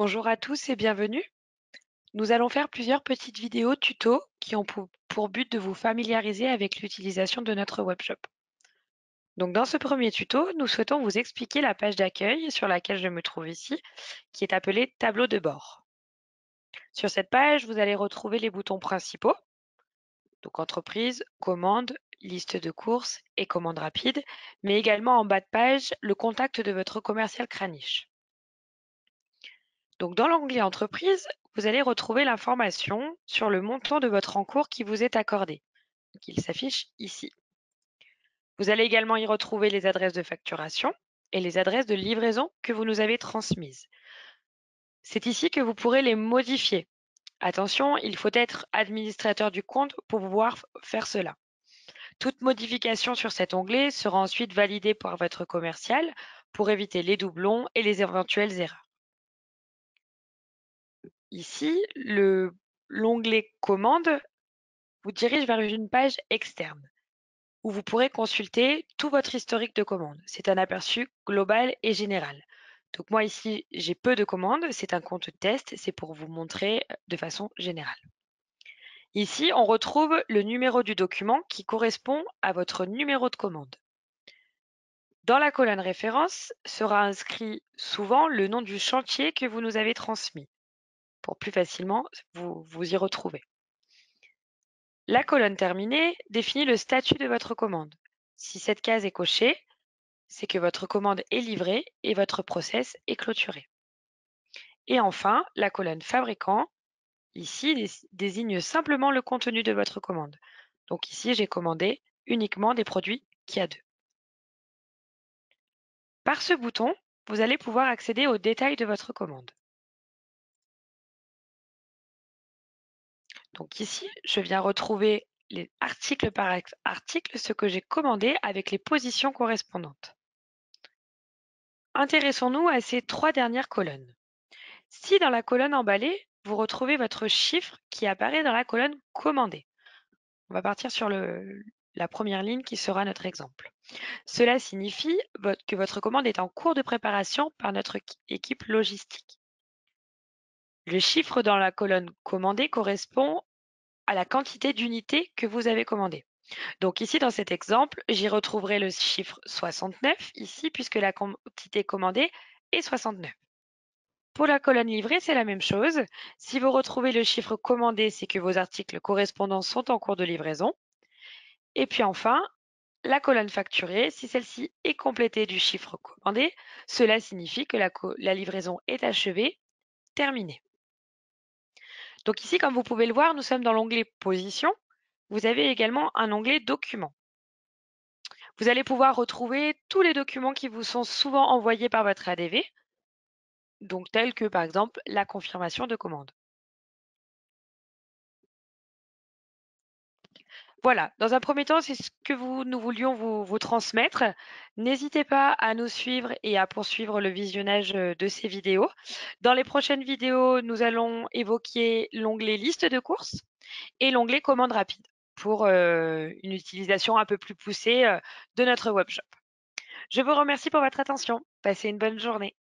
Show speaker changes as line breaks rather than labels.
Bonjour à tous et bienvenue. Nous allons faire plusieurs petites vidéos tuto qui ont pour but de vous familiariser avec l'utilisation de notre webshop. Donc dans ce premier tuto, nous souhaitons vous expliquer la page d'accueil sur laquelle je me trouve ici, qui est appelée tableau de bord. Sur cette page, vous allez retrouver les boutons principaux, donc entreprise, commande, liste de courses et commande rapide, mais également en bas de page, le contact de votre commercial Craniche. Donc dans l'onglet entreprise, vous allez retrouver l'information sur le montant de votre encours qui vous est accordé. Donc, il s'affiche ici. Vous allez également y retrouver les adresses de facturation et les adresses de livraison que vous nous avez transmises. C'est ici que vous pourrez les modifier. Attention, il faut être administrateur du compte pour pouvoir faire cela. Toute modification sur cet onglet sera ensuite validée par votre commercial pour éviter les doublons et les éventuelles erreurs. Ici, l'onglet commande vous dirige vers une page externe où vous pourrez consulter tout votre historique de commandes. C'est un aperçu global et général. Donc moi ici, j'ai peu de commandes, c'est un compte test, c'est pour vous montrer de façon générale. Ici, on retrouve le numéro du document qui correspond à votre numéro de commande. Dans la colonne référence sera inscrit souvent le nom du chantier que vous nous avez transmis pour plus facilement vous y retrouver. La colonne terminée définit le statut de votre commande. Si cette case est cochée, c'est que votre commande est livrée et votre process est clôturé. Et enfin, la colonne fabricant, ici, désigne simplement le contenu de votre commande. Donc ici, j'ai commandé uniquement des produits Kia 2. Par ce bouton, vous allez pouvoir accéder aux détails de votre commande. Donc ici, je viens retrouver les articles par article, ce que j'ai commandé avec les positions correspondantes. Intéressons-nous à ces trois dernières colonnes. Si dans la colonne emballée, vous retrouvez votre chiffre qui apparaît dans la colonne commandée. On va partir sur la première ligne qui sera notre exemple. Cela signifie que votre commande est en cours de préparation par notre équipe logistique. Le chiffre dans la colonne commandée correspond à la quantité d'unités que vous avez commandées. Donc ici, dans cet exemple, j'y retrouverai le chiffre 69 ici, puisque la quantité commandée est 69. Pour la colonne livrée, c'est la même chose. Si vous retrouvez le chiffre commandé, c'est que vos articles correspondants sont en cours de livraison. Et puis enfin, la colonne facturée, si celle-ci est complétée du chiffre commandé, cela signifie que la livraison est achevée, terminée. Donc ici, comme vous pouvez le voir, nous sommes dans l'onglet Position. Vous avez également un onglet Documents. Vous allez pouvoir retrouver tous les documents qui vous sont souvent envoyés par votre ADV, donc tels que par exemple la confirmation de commande. Voilà, dans un premier temps, c'est ce que nous voulions vous transmettre. N'hésitez pas à nous suivre et à poursuivre le visionnage de ces vidéos. Dans les prochaines vidéos, nous allons évoquer l'onglet liste de courses et l'onglet commande rapide pour une utilisation un peu plus poussée de notre webshop. Je vous remercie pour votre attention. Passez une bonne journée.